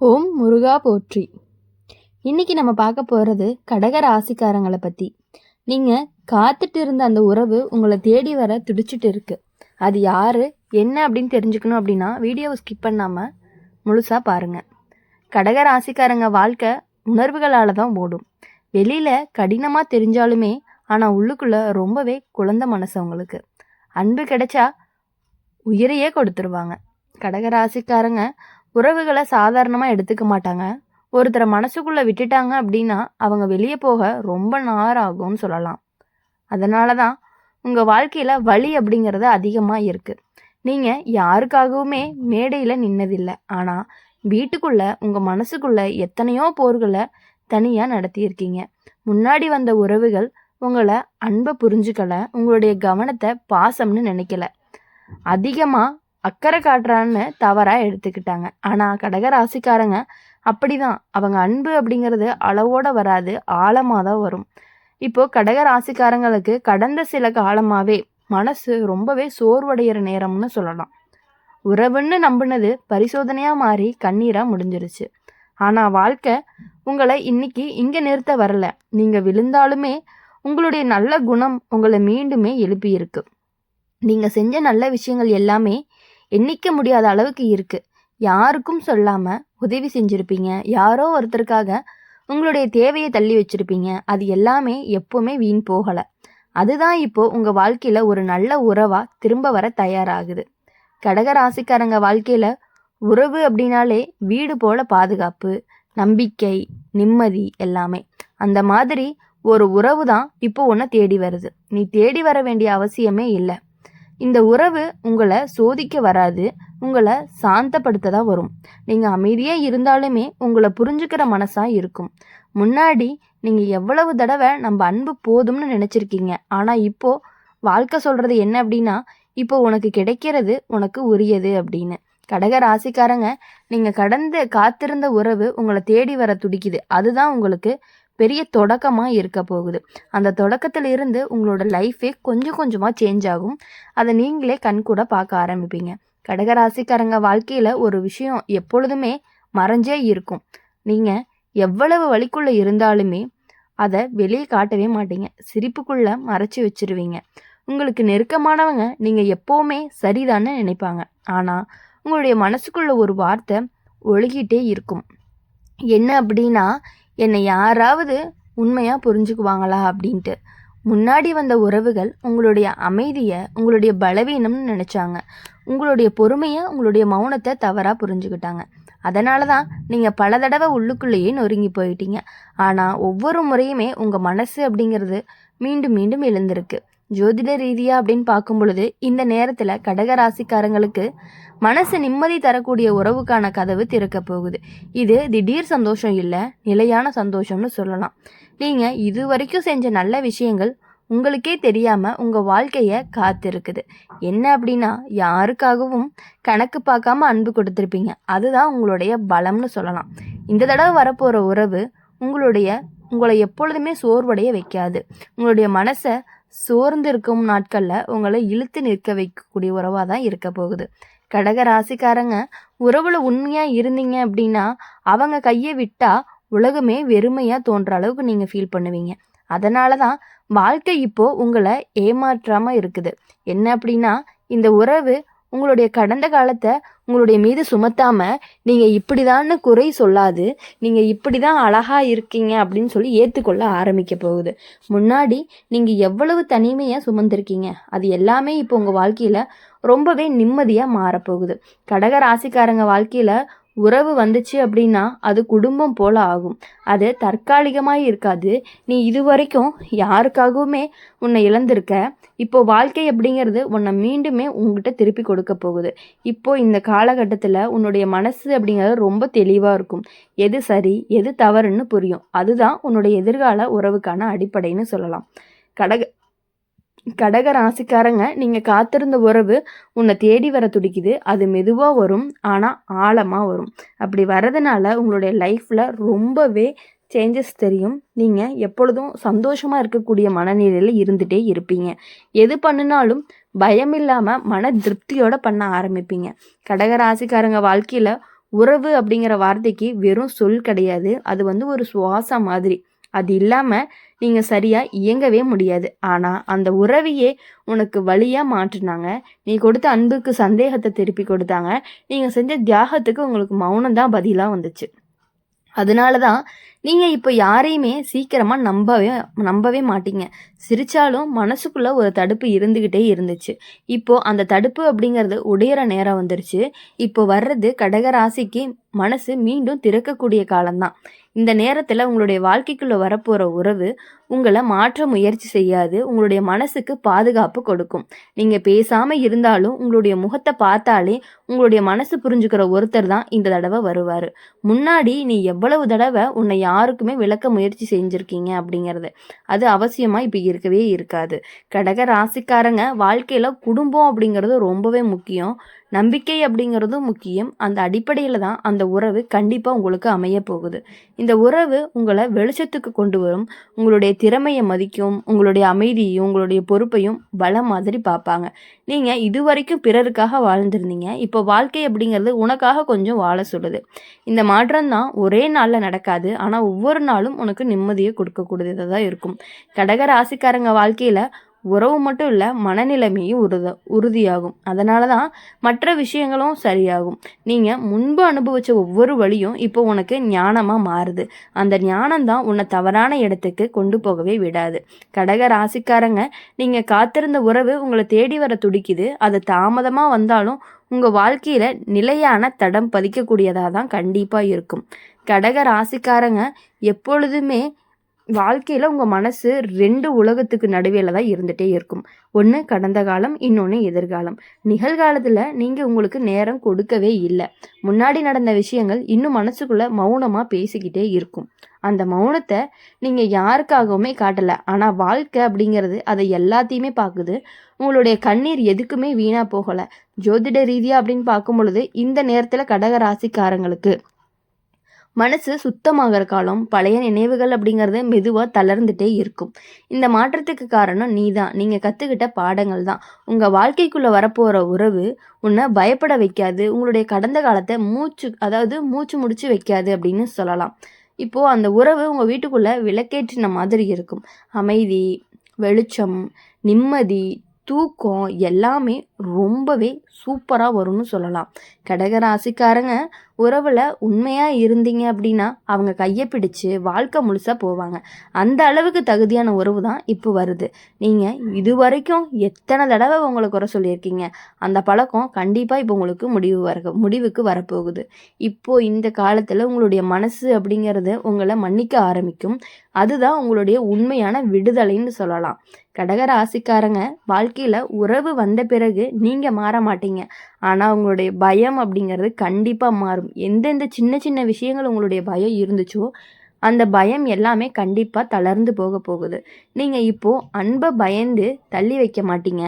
ஓம் முருகா போற்றி. இன்னைக்கு நம்ம பார்க்க போகிறது கடக ராசிக்காரங்களை பற்றி. நீங்கள் காத்துட்டு இருந்த அந்த உறவு உங்களை தேடி வர துடிச்சிட்டு இருக்கு. அது யாரு என்ன அப்படின்னு தெரிஞ்சுக்கணும் அப்படின்னா வீடியோவை ஸ்கிப் பண்ணாமல் முழுசாக பாருங்கள். கடக ராசிக்காரங்க வாழ்க்கை உணர்வுகளால் தான் ஓடும். வெளியில் கடினமாக தெரிஞ்சாலுமே ஆனால் உள்ளுக்குள்ளே ரொம்பவே குழந்தை மனசு அவங்களுக்கு. அன்பு கிடைச்சா உயிரையே கொடுத்துருவாங்க. கடக ராசிக்காரங்க உறவுகளை சாதாரணமாக எடுத்துக்க மாட்டாங்க. ஒருத்தரை மனசுக்குள்ளே விட்டுட்டாங்க அப்படின்னா அவங்க வெளியே போக ரொம்ப நேரம் ஆகும்னு சொல்லலாம். அதனால தான் உங்கள் வாழ்க்கையில் வலி அப்படிங்கிறது அதிகமாக இருக்குது. நீங்கள் யாருக்காகவுமே மேடையில் நின்னதில்லை. ஆனால் வீட்டுக்குள்ளே உங்கள் மனசுக்குள்ளே எத்தனையோ போர்களை தனியாக நடத்தியிருக்கீங்க. முன்னாடி வந்த உறவுகள் உங்களை அன்பை புரிஞ்சுக்கலை, உங்களுடைய கவனத்தை பாசம்னு நினைக்கல, அதிகமாக அக்கறை காட்டுறான்னு தவறாக எடுத்துக்கிட்டாங்க. ஆனால் கடக ராசிக்காரங்க அப்படி தான். அவங்க அன்பு அப்படிங்கிறது அளவோடு வராது, ஆழமாக தான் வரும். இப்போது கடக ராசிக்காரங்களுக்கு கடந்த சில காலமாகவே மனசு ரொம்பவே சோர்வடைகிற நேரம்னு சொல்லலாம். உறவுன்னு நம்பினது பரிசோதனையாக மாறி கண்ணீராக முடிஞ்சிருச்சு. ஆனால் வாழ்க்கை உங்களை இன்னைக்கு இங்கே நிறுத்த வரல. நீங்கள் விழுந்தாலுமே உங்களுடைய நல்ல குணம் உங்களை மீண்டுமே எழுப்பியிருக்கு. நீங்கள் செஞ்ச நல்ல விஷயங்கள் எல்லாமே எண்ணிக்க முடியாத அளவுக்கு இருக்குது. யாருக்கும் சொல்லாமல் உதவி செஞ்சுருப்பீங்க. யாரோ ஒருத்தருக்காக உங்களுடைய தேவையை தள்ளி வச்சுருப்பீங்க. அது எல்லாமே எப்போவுமே வீண் போகலை. அதுதான் இப்போது உங்கள் வாழ்க்கையில் ஒரு நல்ல உறவாக திரும்ப வர தயாராகுது. கடக ராசிக்காரங்க வாழ்க்கையில் உறவு அப்படின்னாலே வீடு போல பாதுகாப்பு, நம்பிக்கை, நிம்மதி எல்லாமே. அந்த மாதிரி ஒரு உறவு தான் இப்போ உன்னை தேடி வருது. நீ தேடி வர வேண்டிய அவசியமே இல்லை. இந்த உறவு உங்களை சோதிக்க வராது, உங்களை சாந்தப்படுத்த தான் வரும். நீங்கள் அமைதியாக இருந்தாலுமே உங்களை புரிஞ்சுக்கிற மனசாக இருக்கும். முன்னாடி நீங்கள் எவ்வளவு தடவை நம்ம அன்பு போதும்னு நினச்சிருக்கீங்க. ஆனால் இப்போது வாழ்க்கை சொல்கிறது என்ன அப்படின்னா, இப்போ உனக்கு கிடைக்கிறது உனக்கு உரியது அப்படின்னு. கடக ராசிக்காரங்க நீங்கள் கடந்து காத்திருந்த உறவு உங்களை தேடி வர துடிக்குது. அதுதான் உங்களுக்கு பெரிய தொடக்கமாக இருக்க போகுது. அந்த தொடக்கத்தில் இருந்து உங்களோட லைஃபே கொஞ்சம் கொஞ்சமாக சேஞ்ச் ஆகும். அதை நீங்களே கண்கூட பார்க்க ஆரம்பிப்பீங்க. கடகராசிக்காரங்க வாழ்க்கையில் ஒரு விஷயம் எப்பொழுதுமே மறைஞ்சே இருக்கும். நீங்கள் எவ்வளவு வலிக்குள்ளே இருந்தாலுமே அதை வெளியே காட்டவே மாட்டீங்க. சிரிப்புக்குள்ளே மறைச்சி வச்சிருவீங்க. உங்களுக்கு நெருக்கமானவங்க நீங்கள் எப்போவுமே சரிதான்னு நினைப்பாங்க. ஆனால் உங்களுடைய மனசுக்குள்ள ஒரு வார்த்தை ஒழுகிட்டே இருக்கும். என்ன அப்படின்னா, என்னை யாராவது உண்மையாக புரிஞ்சுக்குவாங்களா அப்படின்ட்டு. முன்னாடி வந்த உறவுகள் உங்களுடைய அமைதியை உங்களுடைய பலவீனம்னு நினச்சாங்க. உங்களுடைய பொறுமையை உங்களுடைய மௌனத்தை தவறாக புரிஞ்சுக்கிட்டாங்க. அதனால தான் நீங்கள் பல தடவை உள்ளுக்குள்ளேயே நொறுங்கி போயிட்டீங்க. ஆனால் ஒவ்வொரு முறையுமே உங்கள் மனசு அப்படிங்கிறது மீண்டும் மீண்டும் எழுந்திருக்கு. ஜோதிட ரீதியாக அப்படின்னு பார்க்கும் பொழுது இந்த நேரத்தில் கடக ராசிக்காரங்களுக்கு மனசு நிம்மதி தரக்கூடிய உறவுக்கான கதவு திறக்க போகுது. இது திடீர் சந்தோஷம் இல்லை, நிலையான சந்தோஷம்னு சொல்லலாம். நீங்கள் இது வரைக்கும் செஞ்ச நல்ல விஷயங்கள் உங்களுக்கே தெரியாமல் உங்கள் வாழ்க்கையை காத்திருக்குது. என்ன அப்படின்னா, யாருக்காகவும் கணக்கு பார்க்காம அன்பு கொடுத்துருப்பீங்க. அதுதான் உங்களுடைய பலம்னு சொல்லலாம். இந்த தடவை வரப்போகிற உறவு உங்களை எப்பொழுதுமே சோர்வடைய வைக்காது. உங்களுடைய மனசை சோர்ந்து இருக்கும் நாட்களில் உங்களை இழுத்து நிற்க வைக்கக்கூடிய உறவாக தான் இருக்க போகுது. கடக ராசிக்காரங்க உறவுல உண்மையாக இருந்தீங்க அப்படின்னா அவங்க கையை விட்டால் உலகமே வெறுமையாக தோன்ற அளவுக்கு நீங்கள் ஃபீல் பண்ணுவீங்க. அதனால தான் வாழ்க்கை இப்போது உங்களை ஏமாற்றாமல் இருக்குது. என்ன அப்படின்னா, இந்த உறவு உங்களுடைய கடந்த காலத்தை உங்களுடைய மீது சுமத்தாமல் நீங்கள் இப்படிதான்னு குறை சொல்லாது, நீங்கள் இப்படி தான் அழகாக இருக்கீங்க அப்படின்னு சொல்லி ஏற்றுக்கொள்ள ஆரம்பிக்க போகுது. முன்னாடி நீங்கள் எவ்வளவு தனிமையாக சுமந்திருக்கீங்க அது எல்லாமே இப்போ உங்கள் வாழ்க்கையில் ரொம்பவே நிம்மதியாக மாறப்போகுது. கடக ராசிக்காரங்க வாழ்க்கையில் உறவு வந்துச்சு அப்படின்னா அது குடும்பம் போல் ஆகும். அது தற்காலிகமாக இருக்காது. நீ இது வரைக்கும் யாருக்காகவுமே உன்னை இழந்திருக்க. இப்போ வாழ்க்கை அப்படிங்கிறது உன்னை மீண்டுமே உங்ககிட்ட திருப்பி கொடுக்க போகுது. இப்போ இந்த காலகட்டத்தில் உன்னுடைய மனசு அப்படிங்கிறது ரொம்ப தெளிவாக இருக்கும். எது சரி எது தவறுன்னு புரியும். அதுதான் உன்னுடைய எதிர்கால உறவுக்கான அடிப்படைன்னு சொல்லலாம். கடக ராசிக்காரங்க நீங்கள் காத்திருந்த உறவு உன்னை தேடி வர துடிக்குது. அது மெதுவாக வரும், ஆனால் ஆழமாக வரும். அப்படி வர்றதுனால உங்களுடைய லைஃப்பில் ரொம்பவே சேஞ்சஸ் தெரியும். நீங்கள் எப்பொழுதும் சந்தோஷமாக இருக்கக்கூடிய மனநிலையில் இருந்துகிட்டே இருப்பீங்க. எது பண்ணினாலும் பயம் இல்லாமல் மன திருப்தியோடு பண்ண ஆரம்பிப்பீங்க. கடக ராசிக்காரங்க வாழ்க்கையில் உறவு அப்படிங்கிற வார்த்தைக்கு வெறும் சொல் கிடையாது. அது ஒரு சுவாசம் மாதிரி. அது இல்லாமல் நீங்கள் சரியாக இயங்கவே முடியாது. ஆனால் அந்த உறவையே உனக்கு வழியாக மாற்றினாங்க. நீ கொடுத்த அன்புக்கு சந்தேகத்தை திருப்பி கொடுத்தாங்க. நீங்கள் செஞ்ச தியாகத்துக்கு உங்களுக்கு மௌனம் தான் பதிலாக வந்துச்சு. அதனால தான் நீங்கள் இப்போ யாரையுமே சீக்கிரமாக நம்பவே மாட்டீங்க. சிரித்தாலும் மனசுக்குள்ளே ஒரு தடுப்பு இருந்துக்கிட்டே இருந்துச்சு. இப்போது அந்த தடுப்பு அப்படிங்கிறது உடையிற நேரம் வந்துருச்சு. இப்போ வர்றது கடகராசிக்கு மனசு மீண்டும் திறக்கக்கூடிய காலம்தான். இந்த நேரத்தில் உங்களுடைய வாழ்க்கைக்குள்ளே வரப்போகிற உறவு உங்களை மாற்ற முயற்சி செய்யாது. உங்களுடைய மனசுக்கு பாதுகாப்பு கொடுக்கும். நீங்கள் பேசாமல் இருந்தாலும் உங்களுடைய முகத்தை பார்த்தாலே உங்களுடைய மனசு புரிஞ்சுக்கிற ஒருத்தர் தான் இந்த தடவை வருவார். முன்னாடி நீ எவ்வளவு தடவை உன்னை யாருக்குமே விளக்க முயற்சி செஞ்சுருக்கீங்க அப்படிங்கிறது அது அவசியமாக இப்போ இருக்கவே இருக்காது. கடக ராசிக்காரங்க வாழ்க்கையில் குடும்பம் அப்படிங்கிறது ரொம்பவே முக்கியம். நம்பிக்கை அப்படிங்கிறதும் முக்கியம். அந்த அடிப்படையில் தான் அந்த உறவு கண்டிப்பாக உங்களுக்கு அமைய போகுது. இந்த உறவு உங்களை வெளிச்சத்துக்கு கொண்டு வரும். உங்களுடைய திறமையை மதிக்கும். உங்களுடைய அமைதியையும் உங்களுடைய பொறுப்பையும் பலம் மாதிரி பார்ப்பாங்க. நீங்கள் இதுவரைக்கும் பிறருக்காக வாழ்ந்திருந்தீங்க. இப்போ வாழ்க்கை அப்படிங்கிறது உனக்காக கொஞ்சம் வாழ சொல்லுது. இந்த மாற்றம் தான் ஒரே நாளில் நடக்காது. ஆனால் ஒவ்வொரு நாளும் உனக்கு நிம்மதியை கொடுக்கக்கூடியதாக தான் இருக்கும். கடக ராசிக்காரங்க வாழ்க்கையில் உறவு மட்டும் இல்லை, மனநிலைமையும் உறுதியாகும். அதனால தான் மற்ற விஷயங்களும் சரியாகும். நீங்கள் முன்பு அனுபவித்த ஒவ்வொரு வழியும் இப்போ உனக்கு ஞானமாக மாறுது. அந்த ஞானம் தான் உன்னை தவறான இடத்துக்கு கொண்டு போகவே விடாது. கடக ராசிக்காரங்க, நீங்கள் காத்திருந்த உறவு உங்களை தேடி வர துடிக்குது. அது தாமதமாக வந்தாலும் உங்கள் வாழ்க்கையில் நிலையான தடம் பதிக்கக்கூடியதாக தான் கண்டிப்பாக இருக்கும். கடக ராசிக்காரங்க எப்பொழுதுமே வாழ்க்கையில் உங்கள் மனசு 2 உலகத்துக்கு நடுவில் தான் இருந்துகிட்டே இருக்கும். ஒன்று கடந்த காலம், இன்னொன்று எதிர்காலம். நிகழ்காலத்தில் நீங்கள் உங்களுக்கு நேரம் கொடுக்கவே இல்லை. முன்னாடி நடந்த விஷயங்கள் இன்னும் மனசுக்குள்ளே மௌனமாக பேசிக்கிட்டே இருக்கும். அந்த மௌனத்தை நீங்கள் யாருக்காகவுமே காட்டலை. ஆனால் வாழ்க்கை அப்படிங்கிறது அதை எல்லாத்தையுமே பார்க்குது. உங்களுடைய கண்ணீர் எதுக்குமே வீணாக போகலை. ஜோதிட ரீதியாக அப்படின்னு பார்க்கும் பொழுது இந்த நேரத்தில் கடக ராசிக்காரங்களுக்கு மனசு சுத்தமாகிற காலம். பழைய நினைவுகள் அப்படிங்கிறது மெதுவாக தளர்ந்துட்டே இருக்கும். இந்த மாற்றத்துக்கு காரணம் நீங்கள் கற்றுக்கிட்ட பாடங்கள் தான். உங்கள் வாழ்க்கைக்குள்ளே வரப்போகிற உறவு உன்னை பயப்பட வைக்காது. உங்களுடைய கடந்த காலத்தை மூச்சு முடிச்சு வைக்காது அப்படின்னு சொல்லலாம். இப்போது அந்த உறவு உங்கள் வீட்டுக்குள்ளே விளக்கேற்றின மாதிரி இருக்கும். அமைதி, வெளிச்சம், நிம்மதி, தூக்கம் எல்லாமே ரொம்பவே சூப்பராக வரும்னு சொல்லலாம். கடகராசிக்காரங்க உறவில் உண்மையாக இருந்தீங்க அப்படின்னா அவங்க கையை பிடிச்சு வாழ்க்கை முழுசாக போவாங்க. அந்த அளவுக்கு தகுதியான உறவு தான் இப்போ வருது. நீங்கள் இதுவரைக்கும் எத்தனை தடவை உங்களை குறை சொல்லியிருக்கீங்க. அந்த பழக்கம் கண்டிப்பாக இப்போ உங்களுக்கு முடிவுக்கு வரப்போகுது. இப்போது இந்த காலத்தில் உங்களுடைய மனசு அப்படிங்கிறது உங்களை மன்னிக்க ஆரம்பிக்கும். அதுதான் உங்களுடைய உண்மையான விடுதலைன்னு சொல்லலாம். கடகராசிக்காரங்க வாழ்க்கையில் உறவு வந்த பிறகு நீங்கள் மாற மாட்டீங்க. ஆனால் உங்களுடைய பயம் அப்படிங்கிறது கண்டிப்பாக மாறும். எந்தெந்த சின்ன சின்ன விஷயங்கள் உங்களுடைய பயம் இருந்துச்சோ அந்த பயம் எல்லாமே கண்டிப்பாக தளர்ந்து போகுது. நீங்கள் இப்போது அன்பை பயந்து தள்ளி வைக்க மாட்டீங்க.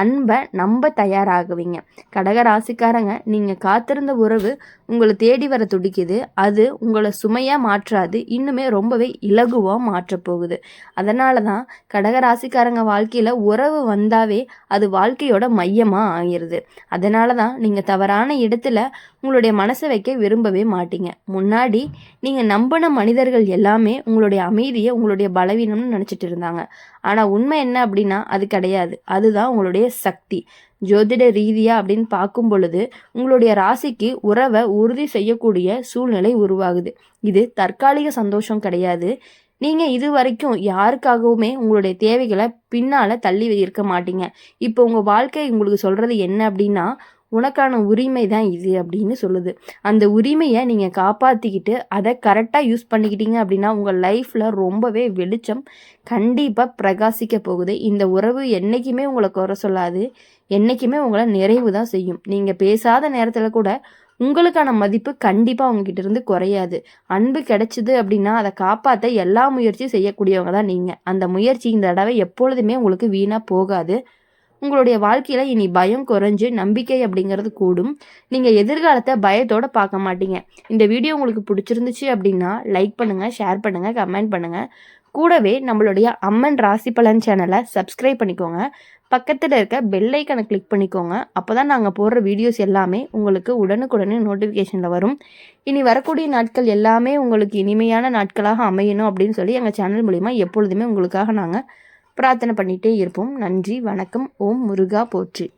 அன்பை நம்ப தயாராகுவீங்க. கடகராசிக்காரங்க, நீங்கள் காத்திருந்த உறவு உங்களை தேடி வர துடிக்குது. அது உங்களை சுமையாக மாற்றாது, இன்னுமே ரொம்பவே இலகுவாக மாற்றப்போகுது. அதனால தான் கடகராசிக்காரங்க வாழ்க்கையில் உறவு வந்தாவே அது வாழ்க்கையோட மையமாக ஆகிடுது. அதனால தான் நீங்கள் தவறான இடத்துல உங்களுடைய மனசை வைக்க விரும்பவே மாட்டீங்க. முன்னாடி நீங்கள் நம்பின மனிதர்கள் எல்லாமே உங்களுடைய அமைதியை உங்களுடைய பலவீனம்னு நினச்சிட்டு இருந்தாங்க. ஆனால் உண்மை என்ன அப்படின்னா அது கிடையாது. அதுதான் உங்களுடைய சக்தி. ஜோதிட ரீதியாக அப்படின்னு பார்க்கும் பொழுது உங்களுடைய ராசிக்கு உறவை உறுதி செய்யக்கூடிய சூழ்நிலை உருவாகுது. இது தற்காலிக சந்தோஷம் கிடையாது. நீங்கள் இது வரைக்கும் யாருக்காகவுமே உங்களுடைய தேவைகளை பின்னால் தள்ளி இருக்க மாட்டீங்க. இப்போ உங்கள் வாழ்க்கை உங்களுக்கு சொல்கிறது என்ன அப்படின்னா, உனக்கான உரிமை தான் இது அப்படின்னு சொல்லுது. அந்த உரிமையை நீங்கள் காப்பாற்றிக்கிட்டு அதை கரெக்டாக யூஸ் பண்ணிக்கிட்டீங்க அப்படின்னா உங்கள் லைஃப்பில் ரொம்பவே வெளிச்சம் கண்டிப்பாக பிரகாசிக்க போகுது. இந்த உறவு என்றைக்குமே உங்களை குறை சொல்லாது. என்றைக்குமே உங்களை நிறைவு தான் செய்யும். நீங்கள் பேசாத நேரத்தில் கூட உங்களுக்கான மதிப்பு கண்டிப்பாக அவங்ககிட்ட இருந்து குறையாது. அன்பு கிடைச்சிது அப்படின்னா அதை காப்பாற்ற எல்லா முயற்சியும் செய்யக்கூடியவங்க தான் நீங்கள். அந்த முயற்சி இந்த தடவை எப்பொழுதுமே உங்களுக்கு வீணாக போகாது. உங்களுடைய வாழ்க்கையில் இனி பயம் குறைஞ்சு நம்பிக்கை அப்படிங்கிறது கூடும். நீங்கள் எதிர்காலத்தை பயத்தோடு பார்க்க மாட்டீங்க. இந்த வீடியோ உங்களுக்கு பிடிச்சிருந்துச்சு அப்படின்னா லைக் பண்ணுங்கள், ஷேர் பண்ணுங்கள், கமெண்ட் பண்ணுங்கள். கூடவே நம்மளுடைய அம்மன் ராசி பலன் சேனலை சப்ஸ்கிரைப் பண்ணிக்கோங்க. பக்கத்தில் இருக்க பெல் ஐக்கனை கிளிக் பண்ணிக்கோங்க. அப்போ தான் நாங்கள் போடுற வீடியோஸ் எல்லாமே உங்களுக்கு உடனுக்குடனே நோட்டிஃபிகேஷனில் வரும். இனி வரக்கூடிய நாட்கள் எல்லாமே உங்களுக்கு இனிமையான நாட்களாக அமையணும் அப்படின்னு சொல்லி எங்கள் சேனல் மூலிமா எப்பொழுதுமே உங்களுக்காக நாங்கள் பிரார்த்தனை பண்ணிகிட்டே இருப்போம். நன்றி, வணக்கம். ஓம் முருகா போற்றி.